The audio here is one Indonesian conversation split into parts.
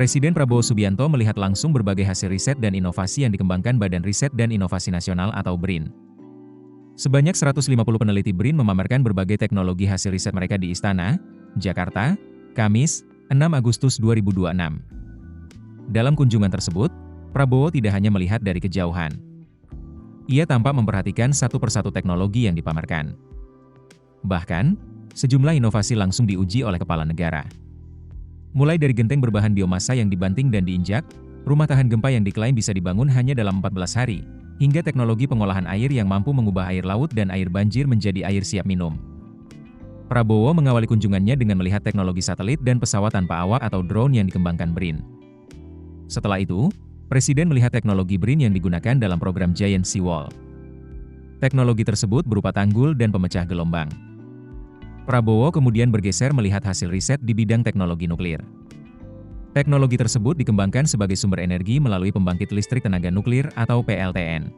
Presiden Prabowo Subianto melihat langsung berbagai hasil riset dan inovasi yang dikembangkan Badan Riset dan Inovasi Nasional atau BRIN. Sebanyak 150 peneliti BRIN memamerkan berbagai teknologi hasil riset mereka di Istana, Jakarta, Kamis, 6 Agustus 2026. Dalam kunjungan tersebut, Prabowo tidak hanya melihat dari kejauhan. Ia tampak memperhatikan satu persatu teknologi yang dipamerkan. Bahkan, sejumlah inovasi langsung diuji oleh kepala negara. Mulai dari genteng berbahan biomasa yang dibanting dan diinjak, rumah tahan gempa yang diklaim bisa dibangun hanya dalam 14 hari, hingga teknologi pengolahan air yang mampu mengubah air laut dan air banjir menjadi air siap minum. Prabowo mengawali kunjungannya dengan melihat teknologi satelit dan pesawat tanpa awak atau drone yang dikembangkan BRIN. Setelah itu, Presiden melihat teknologi BRIN yang digunakan dalam program Giant Sea Wall. Teknologi tersebut berupa tanggul dan pemecah gelombang. Prabowo kemudian bergeser melihat hasil riset di bidang teknologi nuklir. Teknologi tersebut dikembangkan sebagai sumber energi melalui pembangkit listrik tenaga nuklir atau PLTN.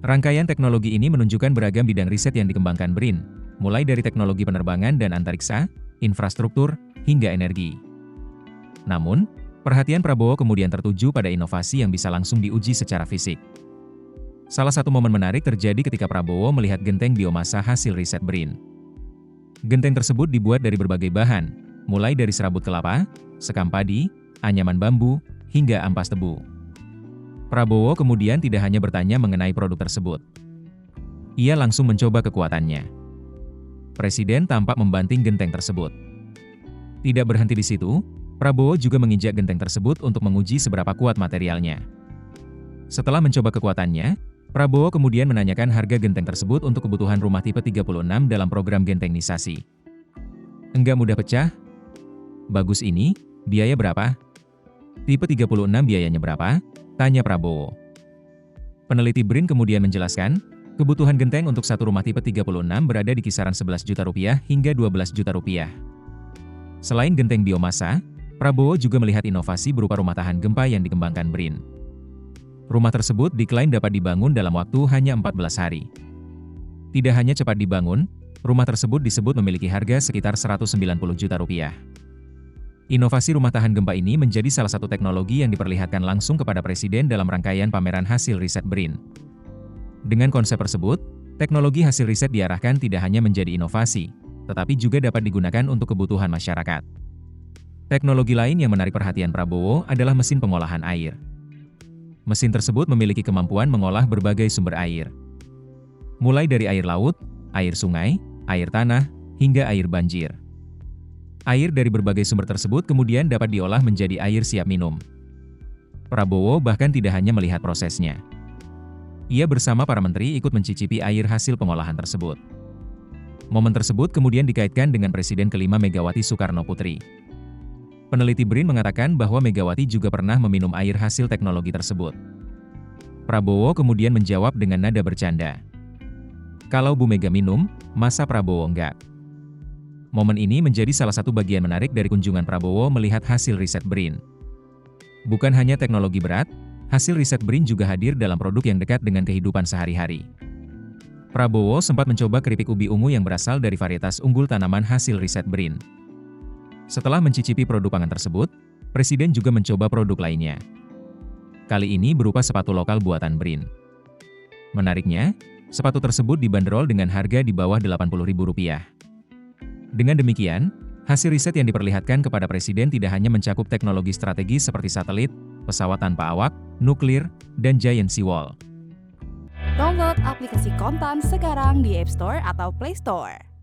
Rangkaian teknologi ini menunjukkan beragam bidang riset yang dikembangkan BRIN, mulai dari teknologi penerbangan dan antariksa, infrastruktur, hingga energi. Namun, perhatian Prabowo kemudian tertuju pada inovasi yang bisa langsung diuji secara fisik. Salah satu momen menarik terjadi ketika Prabowo melihat genteng biomasa hasil riset BRIN. Genteng tersebut dibuat dari berbagai bahan, mulai dari serabut kelapa, sekam padi, anyaman bambu, hingga ampas tebu. Prabowo kemudian tidak hanya bertanya mengenai produk tersebut. Ia langsung mencoba kekuatannya. Presiden tampak membanting genteng tersebut. Tidak berhenti di situ, Prabowo juga menginjak genteng tersebut untuk menguji seberapa kuat materialnya. Setelah mencoba kekuatannya, Prabowo kemudian menanyakan harga genteng tersebut untuk kebutuhan rumah tipe 36 dalam program gentengnisasi. Enggak mudah pecah? Bagus ini, biaya berapa? Tipe 36 biayanya berapa? Tanya Prabowo. Peneliti BRIN kemudian menjelaskan, kebutuhan genteng untuk satu rumah tipe 36 berada di kisaran 11 juta rupiah hingga 12 juta rupiah. Selain genteng biomasa, Prabowo juga melihat inovasi berupa rumah tahan gempa yang dikembangkan BRIN. Rumah tersebut diklaim dapat dibangun dalam waktu hanya 14 hari. Tidak hanya cepat dibangun, rumah tersebut disebut memiliki harga sekitar 190 juta rupiah. Inovasi rumah tahan gempa ini menjadi salah satu teknologi yang diperlihatkan langsung kepada Presiden dalam rangkaian pameran hasil riset BRIN. Dengan konsep tersebut, teknologi hasil riset diarahkan tidak hanya menjadi inovasi, tetapi juga dapat digunakan untuk kebutuhan masyarakat. Teknologi lain yang menarik perhatian Prabowo adalah mesin pengolahan air. Mesin tersebut memiliki kemampuan mengolah berbagai sumber air. Mulai dari air laut, air sungai, air tanah, hingga air banjir. Air dari berbagai sumber tersebut kemudian dapat diolah menjadi air siap minum. Prabowo bahkan tidak hanya melihat prosesnya. Ia bersama para menteri ikut mencicipi air hasil pengolahan tersebut. Momen tersebut kemudian dikaitkan dengan Presiden kelima Megawati Soekarno Putri. Peneliti BRIN mengatakan bahwa Megawati juga pernah meminum air hasil teknologi tersebut. Prabowo kemudian menjawab dengan nada bercanda. Kalau Bu Mega minum, masa Prabowo enggak? Momen ini menjadi salah satu bagian menarik dari kunjungan Prabowo melihat hasil riset BRIN. Bukan hanya teknologi berat, hasil riset BRIN juga hadir dalam produk yang dekat dengan kehidupan sehari-hari. Prabowo sempat mencoba keripik ubi ungu yang berasal dari varietas unggul tanaman hasil riset BRIN. Setelah mencicipi produk pangan tersebut, Presiden juga mencoba produk lainnya. Kali ini berupa sepatu lokal buatan BRIN. Menariknya, sepatu tersebut dibanderol dengan harga di bawah Rp80.000. Dengan demikian, hasil riset yang diperlihatkan kepada Presiden tidak hanya mencakup teknologi strategis seperti satelit, pesawat tanpa awak, nuklir, dan Giant Sea Wall. Download aplikasi Kontan sekarang di App Store atau Play Store.